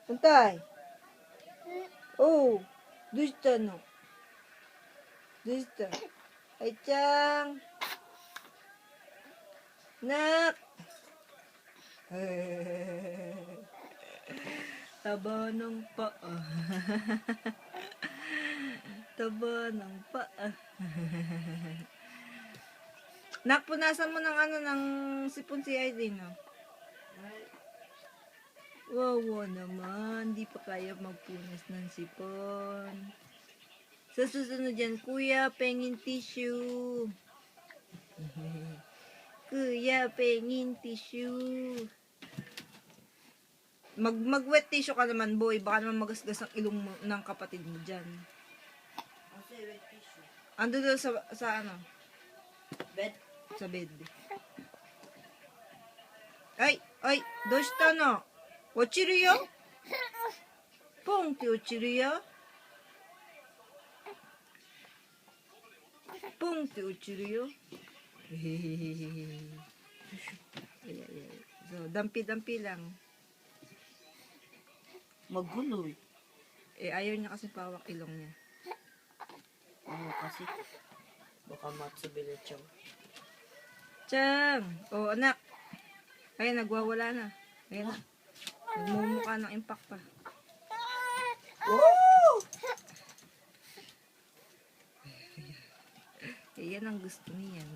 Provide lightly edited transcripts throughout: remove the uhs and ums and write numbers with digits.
Untay. Oh. Dusta no. Dusta. Ay, Chang. Nak. Taba ng paa. Taba ng paa. Nak, punasan mo ng ng sipon si Irene, no? Wawa naman, di pa kaya magpunas ng sipon. Sa susunod dyan, kuya, pengin tissue. Kuya, pengin tissue. Mag-wet tissue ka naman, boy. Baka naman magasgas ang ilong mo, ng kapatid mo dyan. Kasi wet tissue. Ando doon sa ano? Bed. Sa bed. Ay, doshita no? Ochiru yo? Pong te ochiru yo? Pong te ochiru yo? Ay. So, dampi-dampi lang. Magulo eh. Ayaw niya kasi pawak ilong niya. Ano kasi? Baka matsubilit siya. Chang! Oh, anak. Ay, nagwawala na. Ayan na. Nagmumukha ng impact pa. Woo! Yan ang gusto niyan.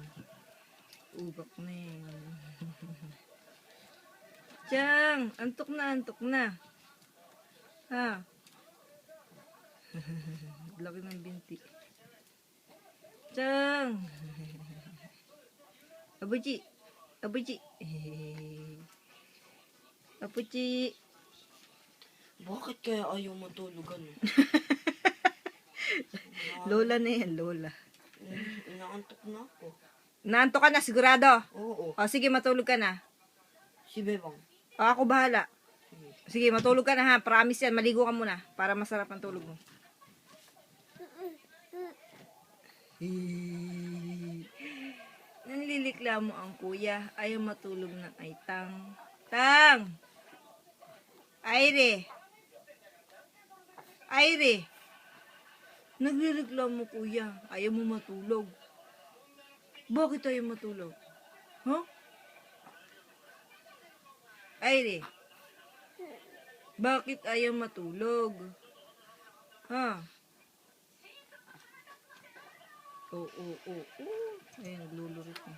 Ubak na yan. Chang! Antok na. Ha? Laki ng binti. Chang! Abuji! Apuchi! Bakit kaya ayaw matulugan? Lola na yan, Lola. Inaantok na ako. Naantok ka na, sigurado? Oo. O, sige, matulog ka na. Si Bebang. O, ako bahala. Sige, matulog ka na ha. Promise yan, maligo ka muna para masarap ang tulog mo. Nanlilikla mo ang kuya. Ayaw matulog ng ay Tang! Aire! Naglilikla mo kuya. Ayaw mo matulog. Bakit ayaw matulog? Huh? Aire! Bakit ayaw matulog? Ha? Oo. Ayun, naglulurit na.